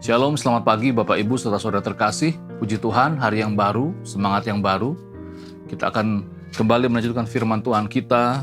Shalom, selamat pagi Bapak Ibu saudara-saudara terkasih. Puji Tuhan, hari yang baru, semangat yang baru. Kita akan kembali melanjutkan firman Tuhan kita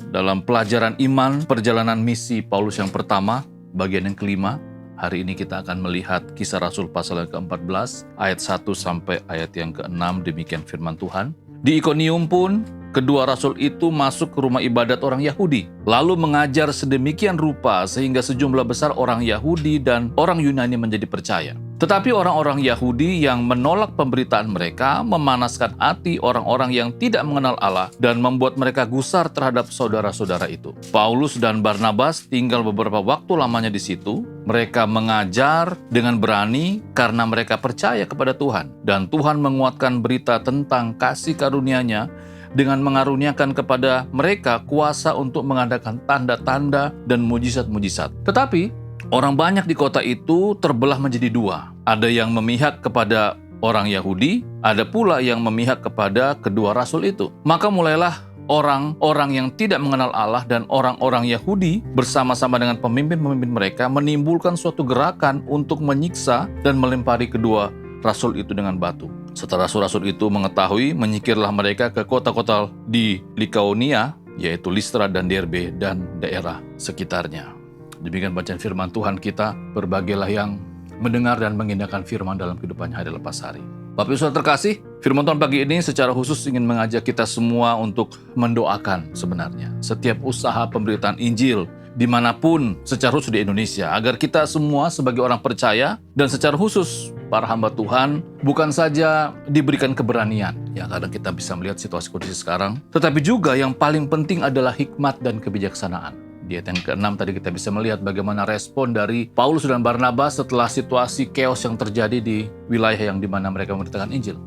dalam pelajaran iman, perjalanan misi Paulus yang pertama, bagian yang kelima. Hari ini kita akan melihat Kisah Rasul pasal yang ke-14, ayat 1 sampai ayat yang ke-6, demikian firman Tuhan. Di Ikonium pun, kedua rasul itu masuk ke rumah ibadat orang Yahudi, lalu mengajar sedemikian rupa sehingga sejumlah besar orang Yahudi dan orang Yunani menjadi percaya. Tetapi orang-orang Yahudi yang menolak pemberitaan mereka memanaskan hati orang-orang yang tidak mengenal Allah dan membuat mereka gusar terhadap saudara-saudara itu. Paulus dan Barnabas tinggal beberapa waktu lamanya di situ. Mereka mengajar dengan berani karena mereka percaya kepada Tuhan. Dan Tuhan menguatkan berita tentang kasih karunia-Nya dengan mengaruniakan kepada mereka kuasa untuk mengadakan tanda-tanda dan mujizat-mujizat. Tetapi orang banyak di kota itu terbelah menjadi dua. Ada yang memihak kepada orang Yahudi, ada pula yang memihak kepada kedua rasul itu. Maka mulailah orang-orang yang tidak mengenal Allah dan orang-orang Yahudi bersama-sama dengan pemimpin-pemimpin mereka menimbulkan suatu gerakan untuk menyiksa dan melempari kedua rasul itu dengan batu. Setelah rasul-rasul itu mengetahui, menyingkirlah mereka ke kota-kota di Likaonia, yaitu Listra dan Derbe dan daerah sekitarnya. Demikian bacaan firman Tuhan kita, berbagailah yang mendengar dan mengindahkan firman dalam kehidupannya hari lepas hari. Bapak Ibu Saudara terkasih, firman Tuhan pagi ini secara khusus ingin mengajak kita semua untuk mendoakan sebenarnya setiap usaha pemberitaan Injil dimanapun secara khusus di Indonesia, agar kita semua sebagai orang percaya dan secara khusus para hamba Tuhan bukan saja diberikan keberanian, ya kadang kita bisa melihat situasi kondisi sekarang, tetapi juga yang paling penting adalah hikmat dan kebijaksanaan. Di ayat yang ke-6 tadi kita bisa melihat bagaimana respon dari Paulus dan Barnabas setelah situasi chaos yang terjadi di wilayah yang dimana mereka memberitakan Injil.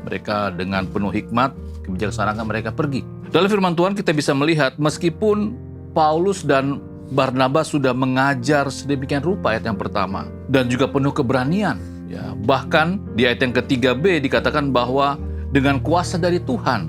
Mereka dengan penuh hikmat, kebijaksanaan mereka pergi. Dalam firman Tuhan kita bisa melihat meskipun Paulus dan Barnabas sudah mengajar sedemikian rupa ayat yang pertama dan juga penuh keberanian. Ya, bahkan di ayat yang ke-3b dikatakan bahwa dengan kuasa dari Tuhan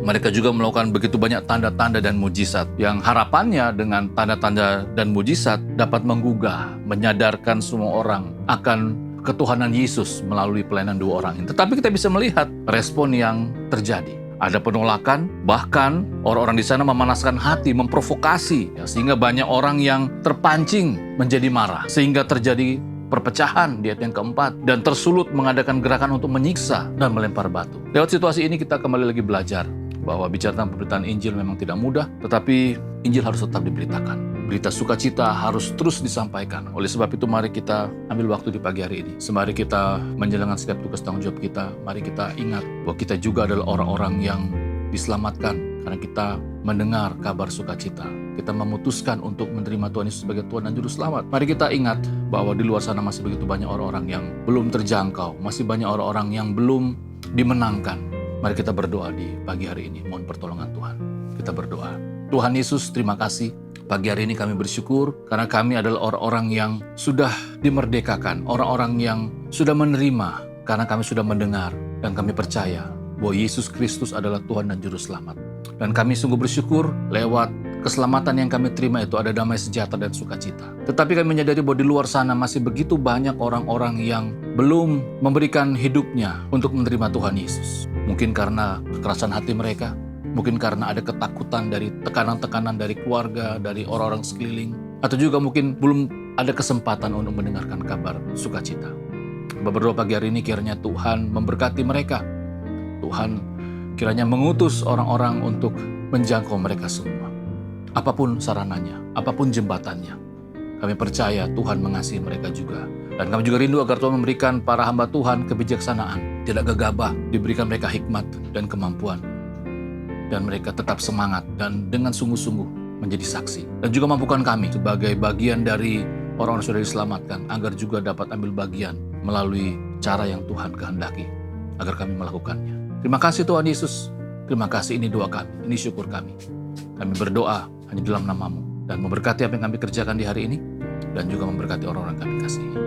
mereka juga melakukan begitu banyak tanda-tanda dan mujizat yang harapannya dengan tanda-tanda dan mujizat dapat menggugah, menyadarkan semua orang akan ketuhanan Yesus melalui pelayanan dua orang ini. Tetapi kita bisa melihat respon yang terjadi. Ada penolakan, bahkan orang-orang di sana memanaskan hati, memprovokasi, ya, sehingga banyak orang yang terpancing menjadi marah, sehingga terjadi perpecahan di ayat yang keempat, dan tersulut mengadakan gerakan untuk menyiksa dan melempar batu. Lewat situasi ini kita kembali lagi belajar bahwa bicara tentang pemberitaan Injil memang tidak mudah, tetapi Injil harus tetap diberitakan. Berita sukacita harus terus disampaikan. Oleh sebab itu mari kita ambil waktu di pagi hari ini. Semari kita menjalankan setiap tugas tanggung jawab kita. Mari kita ingat bahwa kita juga adalah orang-orang yang diselamatkan karena kita mendengar kabar sukacita. Kita memutuskan untuk menerima Tuhan Yesus sebagai Tuhan dan Juru Selamat. Mari kita ingat bahwa di luar sana masih begitu banyak orang-orang yang belum terjangkau. Masih banyak orang-orang yang belum dimenangkan. Mari kita berdoa di pagi hari ini. Mohon pertolongan Tuhan. Kita berdoa. Tuhan Yesus, terima kasih. Pagi hari ini kami bersyukur karena kami adalah orang-orang yang sudah dimerdekakan. Orang-orang yang sudah menerima karena kami sudah mendengar. Dan kami percaya bahwa Yesus Kristus adalah Tuhan dan Juru Selamat. Dan kami sungguh bersyukur lewat keselamatan yang kami terima itu ada damai sejahtera dan sukacita. Tetapi kami menyadari bahwa di luar sana masih begitu banyak orang-orang yang belum memberikan hidupnya untuk menerima Tuhan Yesus. Mungkin karena kekerasan hati mereka, mungkin karena ada ketakutan dari tekanan-tekanan dari keluarga, dari orang-orang sekeliling, atau juga mungkin belum ada kesempatan untuk mendengarkan kabar sukacita. Berdoa pagi hari ini kiranya Tuhan memberkati mereka. Tuhan kiranya mengutus orang-orang untuk menjangkau mereka semua. Apapun sarananya, apapun jembatannya, kami percaya Tuhan mengasihi mereka juga. Dan kami juga rindu agar Tuhan memberikan para hamba Tuhan kebijaksanaan, tidak gegabah, diberikan mereka hikmat dan kemampuan. Dan mereka tetap semangat dan dengan sungguh-sungguh menjadi saksi. Dan juga mampukan kami sebagai bagian dari orang-orang yang sudah diselamatkan, agar juga dapat ambil bagian melalui cara yang Tuhan kehendaki, agar kami melakukannya. Terima kasih Tuhan Yesus. Terima kasih, ini doa kami, ini syukur kami. Kami berdoa hanya dalam nama-Mu dan memberkati apa yang kami kerjakan di hari ini dan juga memberkati orang-orang kami kasihi.